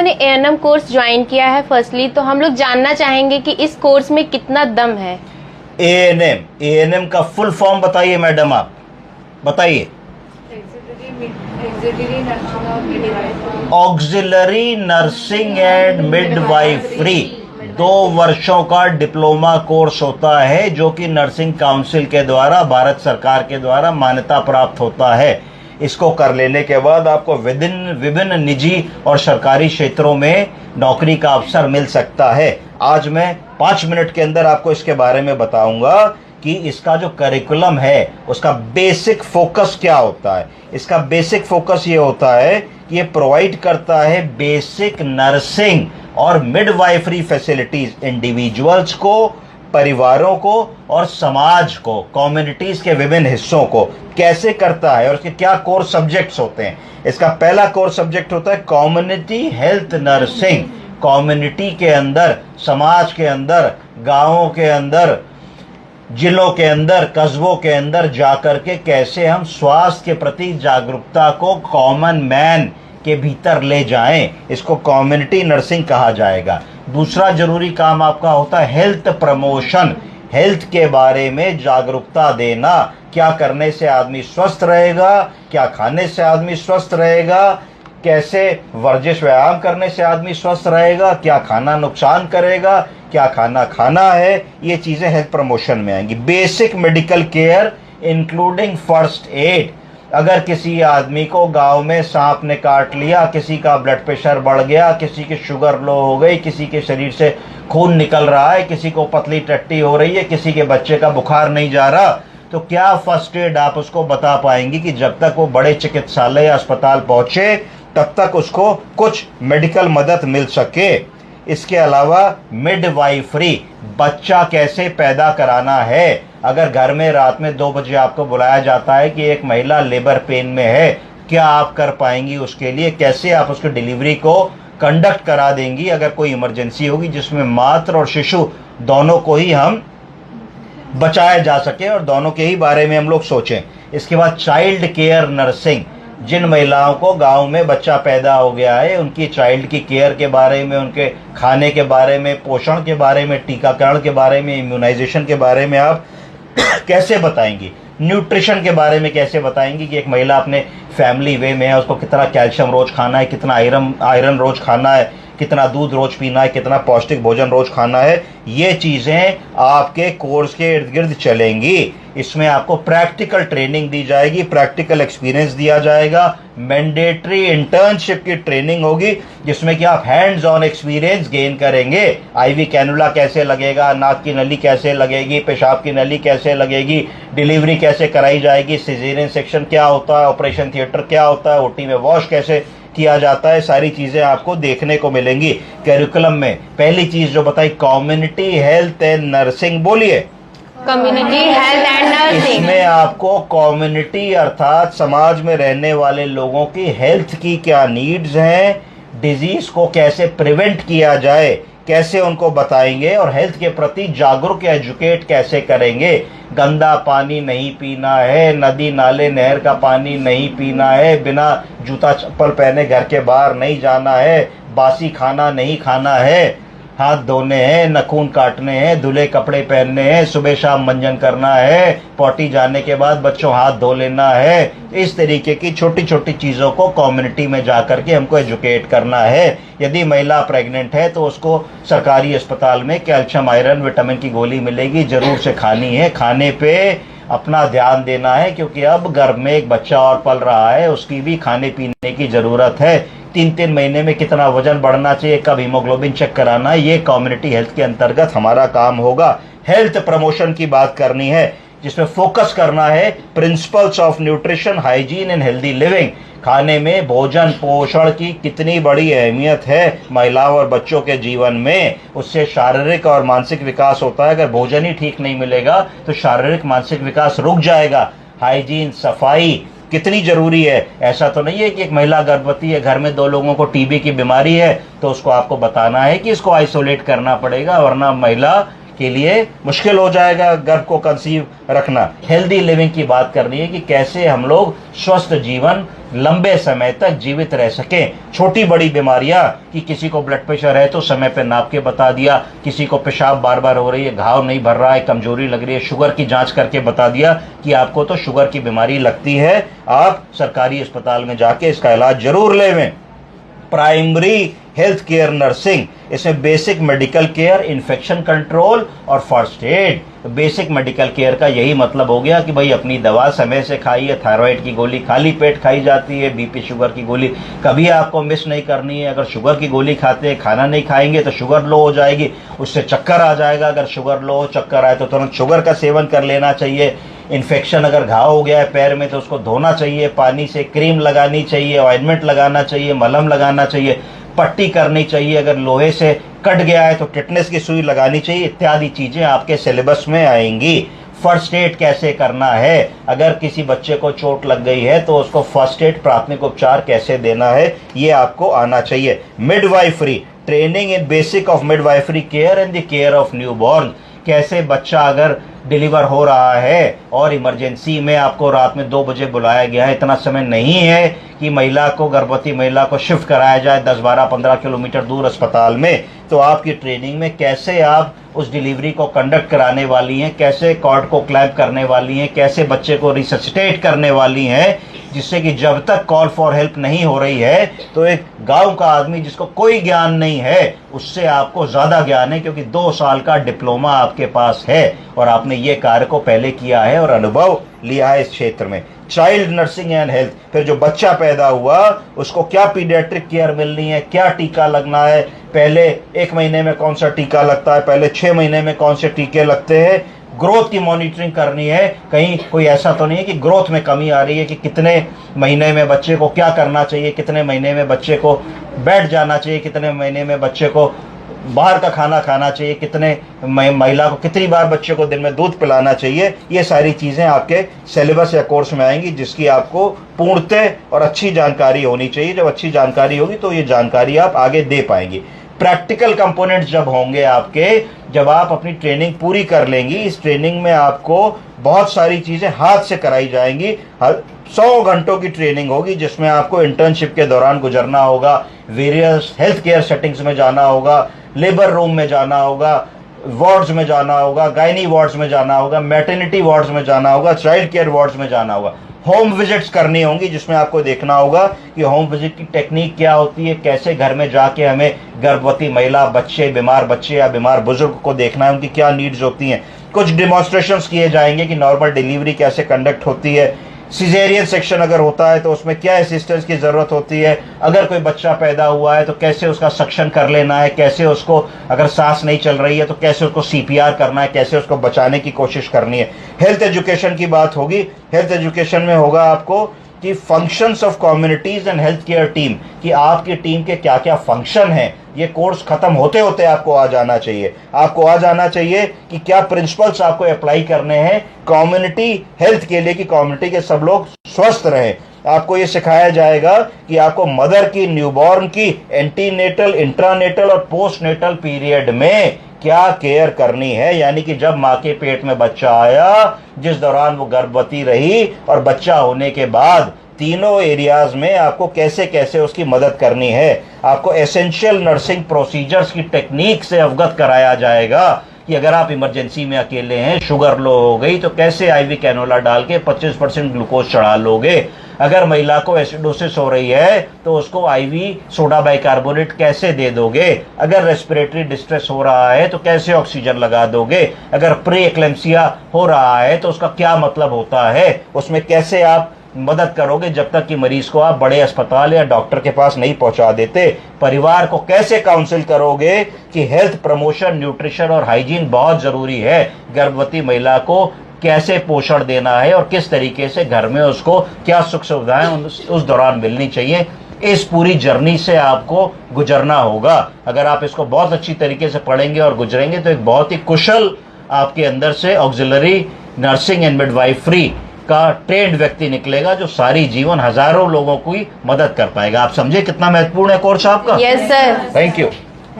ने ANM course join किया है फर्स्टली, तो हम लोग जानना चाहेंगे कि इस कोर्स में कितना दम है। एएनएम का फुल फॉर्म बताइए मैडम, आप बताइए। ऑक्सिलरी नर्सिंग एंड मिडवाइफरी 2 वर्षों का डिप्लोमा कोर्स होता है जो कि नर्सिंग काउंसिल के द्वारा, भारत सरकार के द्वारा मान्यता प्राप्त होता है। इसको कर लेने के बाद आपको विभिन्न निजी और सरकारी क्षेत्रों में नौकरी का अवसर मिल सकता है। आज मैं 5 मिनट के अंदर आपको इसके बारे में बताऊंगा कि इसका जो करिकुलम है उसका बेसिक फोकस क्या होता है। इसका बेसिक फोकस ये होता है कि ये प्रोवाइड करता है बेसिक नर्सिंग और मिडवाइफरी फैसिलिटीज इंडिविजुअल्स को, परिवारों को और समाज को, कम्युनिटीज के विभिन्न हिस्सों को कैसे करता है और उसके क्या कोर सब्जेक्ट्स होते हैं। इसका पहला कोर सब्जेक्ट होता है कम्युनिटी हेल्थ नर्सिंग। कम्युनिटी के अंदर, समाज के अंदर, गांवों के अंदर, जिलों के अंदर, कस्बों के अंदर जाकर के कैसे हम स्वास्थ्य के प्रति जागरूकता को कॉमन मैन के भीतर ले जाएं, इसको कम्युनिटी नर्सिंग कहा जाएगा। दूसरा जरूरी काम आपका होता है हेल्थ प्रमोशन। हेल्थ के बारे में जागरूकता देना, क्या करने से आदमी स्वस्थ रहेगा, क्या खाने से आदमी स्वस्थ रहेगा, कैसे वर्जिश व्यायाम करने से आदमी स्वस्थ रहेगा, क्या खाना नुकसान करेगा, क्या खाना खाना है, ये चीजें हेल्थ प्रमोशन में आएंगी। Basic medical care including first aid. अगर किसी आदमी को गांव में सांप ने काट लिया, किसी का ब्लड प्रेशर बढ़ गया, किसी की शुगर लो हो गई, किसी के शरीर से खून निकल रहा है, किसी को पतली टट्टी हो रही है, किसी के बच्चे का बुखार नहीं जा रहा, तो क्या फर्स्ट एड आप उसको बता पाएंगी कि जब तक वो बड़े चिकित्सालय या अस्पताल पहुंचे तब तक उसको कुछ मेडिकल मदद मिल सके। इसके अलावा मिडवाइफरी, बच्चा कैसे पैदा कराना है। अगर घर में रात में 2 बजे आपको बुलाया जाता है कि एक महिला लेबर पेन में है, क्या आप कर पाएंगी उसके लिए, कैसे आप उसकी डिलीवरी को कंडक्ट करा देंगी अगर कोई इमरजेंसी होगी जिसमें मातृ और शिशु दोनों को ही हम बचाया जा सके, और दोनों के ही बारे में हम लोग सोचें। इसके बाद चाइल्ड केयर नर्सिंग, जिन महिलाओं को गांव में बच्चा पैदा हो गया है उनकी चाइल्ड की केयर के बारे में, उनके खाने के बारे में, पोषण के बारे में, टीकाकरण के बारे में, इम्यूनाइजेशन के बारे में आप कैसे बताएंगी। न्यूट्रिशन के बारे में कैसे बताएंगी कि एक महिला अपने फैमिली वे में है, उसको कितना कैल्शियम रोज खाना है, कितना आयरन रोज खाना है, कितना दूध रोज पीना है, कितना पौष्टिक भोजन रोज खाना है। ये चीजें आपके कोर्स के इर्द गिर्द चलेंगी। इसमें आपको प्रैक्टिकल ट्रेनिंग दी जाएगी, प्रैक्टिकल एक्सपीरियंस दिया जाएगा, मैंडेटरी इंटर्नशिप की ट्रेनिंग होगी जिसमें कि आप हैंड्स ऑन एक्सपीरियंस गेन करेंगे। आईवी कैनुला कैसे लगेगा, नाक की नली कैसे लगेगी, पेशाब की नली कैसे लगेगी, डिलीवरी कैसे कराई जाएगी, सिजेरियन सेक्शन क्या होता है, ऑपरेशन थिएटर क्या होता है, ओटी में वॉश कैसे किया जाता है, सारी चीजें आपको देखने को मिलेंगी करिकुलम में। पहली चीज जो बताई कम्युनिटी हेल्थ एंड नर्सिंग, बोलिए कम्युनिटी हेल्थ एंड नर्सिंग। इसमें आपको कम्युनिटी अर्थात समाज में रहने वाले लोगों की हेल्थ की क्या नीड्स हैं, डिजीज को कैसे प्रिवेंट किया जाए, कैसे उनको बताएंगे, और हेल्थ के प्रति जागरूक एजुकेट कैसे करेंगे। गंदा पानी नहीं पीना है, नदी नाले नहर का पानी नहीं पीना है, बिना जूता चप्पल पहने घर के बाहर नहीं जाना है, बासी खाना नहीं खाना है, हाथ धोने हैं, नखून काटने हैं, धुले कपड़े पहनने हैं, सुबह शाम मंजन करना है, पॉटी जाने के बाद बच्चों हाथ धो लेना है। इस तरीके की छोटी छोटी चीज़ों को कम्युनिटी में जाकर के हमको एजुकेट करना है। यदि महिला प्रेग्नेंट है तो उसको सरकारी अस्पताल में कैल्शियम आयरन विटामिन की गोली मिलेगी, जरूर से खानी है। खाने पे अपना ध्यान देना है क्योंकि अब गर्भ में एक बच्चा और पल रहा है, उसकी भी खाने पीने की ज़रूरत है। 3-3 महीने में कितना वजन बढ़ना चाहिए, कब हीमोग्लोबिन चेक कराना है, ये कम्युनिटी हेल्थ के अंतर्गत हमारा काम होगा। हेल्थ प्रमोशन की बात करनी है जिसमें फोकस करना है principles of nutrition, hygiene and healthy living. खाने में भोजन पोषण की कितनी बड़ी अहमियत है महिलाओं और बच्चों के जीवन में, उससे शारीरिक और मानसिक विकास होता है। अगर भोजन ही ठीक नहीं मिलेगा तो शारीरिक मानसिक विकास रुक जाएगा। हाइजीन, सफाई कितनी जरूरी है। ऐसा तो नहीं है कि एक महिला गर्भवती है, घर में 2 लोगों को टीबी की बीमारी है तो उसको आपको बताना है कि इसको आइसोलेट करना पड़ेगा, वरना महिला के लिए मुश्किल हो जाएगा गर्भ को कंसीव रखना। हेल्दी लिविंग की बात करनी है कि कैसे हम लोग स्वस्थ जीवन लंबे समय तक जीवित रह सकें। छोटी बड़ी बीमारियां कि किसी को ब्लड प्रेशर है तो समय पे नाप के बता दिया, किसी को पेशाब बार बार हो रही है, घाव नहीं भर रहा है, कमजोरी लग रही है, शुगर की जांच करके बता दिया कि आपको तो शुगर की बीमारी लगती है, आप सरकारी अस्पताल में जाके इसका इलाज जरूर लेवें। प्राइमरी हेल्थ केयर नर्सिंग, इसमें basic medical care, infection control और first aid. Basic medical care का यही मतलब हो गया कि भाई अपनी दवा समय से खाइए, थायराइड की गोली खाली पेट खाई जाती है, बीपी शुगर की गोली कभी आपको मिस नहीं करनी है। अगर शुगर की गोली खाते हैं, खाना नहीं खाएंगे तो शुगर लो हो जाएगी, उससे चक्कर आ जाएगा। अगर शुगर लो हो, चक्कर आए तो तुरंत शुगर का सेवन कर लेना चाहिए। इन्फेक्शन अगर घाव हो गया है पैर में तो उसको धोना चाहिए पानी से, क्रीम लगानी चाहिए, ऑइंटमेंट लगाना चाहिए, मलहम लगाना चाहिए, पट्टी करनी चाहिए। अगर लोहे से कट गया है तो टिटनेस की सुई लगानी चाहिए। इत्यादि चीजें आपके सिलेबस में आएंगी। फर्स्ट एड कैसे करना है, अगर किसी बच्चे को चोट लग गई है तो उसको फर्स्ट एड प्राथमिक उपचार कैसे देना है, ये आपको आना चाहिए। Midwifery training in basic of midwifery care and the care of newborn, कैसे बच्चा अगर डिलीवर हो रहा है और इमरजेंसी में आपको रात में 2 बजे बुलाया गया है, इतना समय नहीं है कि महिला को, गर्भवती महिला को शिफ्ट कराया जाए 10, 12, 15 किलोमीटर दूर अस्पताल में, तो आपकी ट्रेनिंग में कैसे आप उस डिलीवरी को कंडक्ट कराने वाली हैं, कैसे कॉर्ड को क्लैंप करने वाली हैं, कैसे बच्चे को रिससिटेट करने वाली हैं, जिससे कि जब तक कॉल फॉर हेल्प नहीं हो रही है तो एक गांव का आदमी जिसको कोई ज्ञान नहीं है उससे आपको ज्यादा ज्ञान है, क्योंकि 2 साल का डिप्लोमा आपके पास है और आपने ये कार्य को पहले किया है और अनुभव लिया है इस क्षेत्र में। चाइल्ड नर्सिंग एंड हेल्थ, फिर जो बच्चा पैदा हुआ उसको क्या पीडियाट्रिक केयर मिलनी है, क्या टीका लगना है, पहले 1 महीने में कौन सा टीका लगता है, पहले 6 महीने में कौन से टीके लगते हैं, ग्रोथ की मॉनिटरिंग करनी है। कहीं कोई ऐसा तो नहीं है कि ग्रोथ में कमी आ रही है, कि कितने महीने में बच्चे को क्या करना चाहिए, कितने महीने में बच्चे को बैठ जाना चाहिए, कितने महीने में बच्चे को बाहर का खाना खाना चाहिए, कितने महिला को कितनी बार बच्चे को दिन में दूध पिलाना चाहिए। ये सारी चीजें आपके सिलेबस या कोर्स में आएंगी, जिसकी आपको पूर्णतः और अच्छी जानकारी होनी चाहिए। जब अच्छी जानकारी होगी तो ये जानकारी आप आगे दे पाएंगी। प्रैक्टिकल कंपोनेंट्स जब होंगे आपके, जब आप अपनी ट्रेनिंग पूरी कर लेंगी, इस ट्रेनिंग में आपको बहुत सारी चीजें हाथ से कराई जाएंगी। 100 घंटों की ट्रेनिंग होगी जिसमें आपको इंटर्नशिप के दौरान गुजरना होगा, वेरियस हेल्थ केयर सेटिंग्स में जाना होगा, लेबर रूम में जाना होगा, वार्ड्स में जाना होगा, गायनी वार्ड्स में जाना होगा, मैटरनिटी वार्ड्स में जाना होगा, चाइल्ड केयर वार्ड्स में जाना होगा। होम विजिट्स करनी होंगी जिसमें आपको देखना होगा कि होम विजिट की टेक्निक क्या होती है, कैसे घर में जाके हमें गर्भवती महिला, बच्चे, बीमार बच्चे या बीमार बुजुर्ग को देखना है, उनकी क्या नीड्स होती हैं। कुछ डिमॉन्स्ट्रेशंस किए जाएंगे कि नॉर्मल डिलीवरी कैसे कंडक्ट होती है, सिजेरियन सेक्शन अगर होता है तो उसमें क्या असिस्टेंस की ज़रूरत होती है, अगर कोई बच्चा पैदा हुआ है तो कैसे उसका सक्शन कर लेना है, कैसे उसको, अगर सांस नहीं चल रही है तो कैसे उसको सीपीआर करना है, कैसे उसको बचाने की कोशिश करनी है। हेल्थ एजुकेशन की बात होगी। हेल्थ एजुकेशन में होगा आपको कि functions of communities and health care team, कि आपकी टीम के क्या क्या फंक्शन हैं। ये कोर्स खत्म होते होते आपको आ जाना चाहिए। आपको आ जाना चाहिए कि क्या प्रिंसिपल्स आपको अप्लाई करने हैं कम्युनिटी हेल्थ के लिए, कि कम्युनिटी के सब लोग स्वस्थ रहें। आपको ये सिखाया जाएगा कि आपको मदर की, न्यूबॉर्न की, एंटीनेटल, इंट्रानेटल और पोस्टनेटल पीरियड में क्या केयर करनी है, यानी कि जब माँ के पेट में बच्चा आया, जिस दौरान वो गर्भवती रही और बच्चा होने के बाद, तीनों एरियाज में आपको कैसे कैसे उसकी मदद करनी है। आपको एसेंशियल नर्सिंग प्रोसीजर्स की टेक्निक से अवगत कराया जाएगा कि अगर आप इमरजेंसी में अकेले हैं, शुगर लो हो गई तो कैसे आईवी कैनोला डाल के 25% ग्लूकोज चढ़ा लोगे। अगर महिला को एसिडोसिस हो रही है तो उसको आईवी सोडा बाइकार्बोनेट कैसे दे दोगे। अगर रेस्पिरेटरी डिस्ट्रेस हो रहा है तो कैसे ऑक्सीजन लगा दोगे। अगर प्री एक्लेम्सिया हो रहा है तो उसका क्या मतलब होता है, उसमें कैसे आप मदद करोगे जब तक कि मरीज को आप बड़े अस्पताल या डॉक्टर के पास नहीं पहुंचा देते। परिवार को कैसे काउंसिल करोगे कि हेल्थ प्रमोशन, न्यूट्रिशन और हाइजीन बहुत जरूरी है। गर्भवती महिला को कैसे पोषण देना है और किस तरीके से घर में उसको क्या सुख सुविधाएं उस दौरान मिलनी चाहिए। इस पूरी जर्नी से आपको गुजरना होगा। अगर आप इसको बहुत अच्छी तरीके से पढ़ेंगे और गुजरेंगे तो एक बहुत ही कुशल आपके अंदर से ऑक्सिलरी नर्सिंग एंड मिडवाइफरी का ट्रेंड व्यक्ति निकलेगा, जो सारी जीवन हजारों लोगों की मदद कर पाएगा। आप समझे कितना महत्वपूर्ण है कोर्स आपका? Yes sir. Thank you.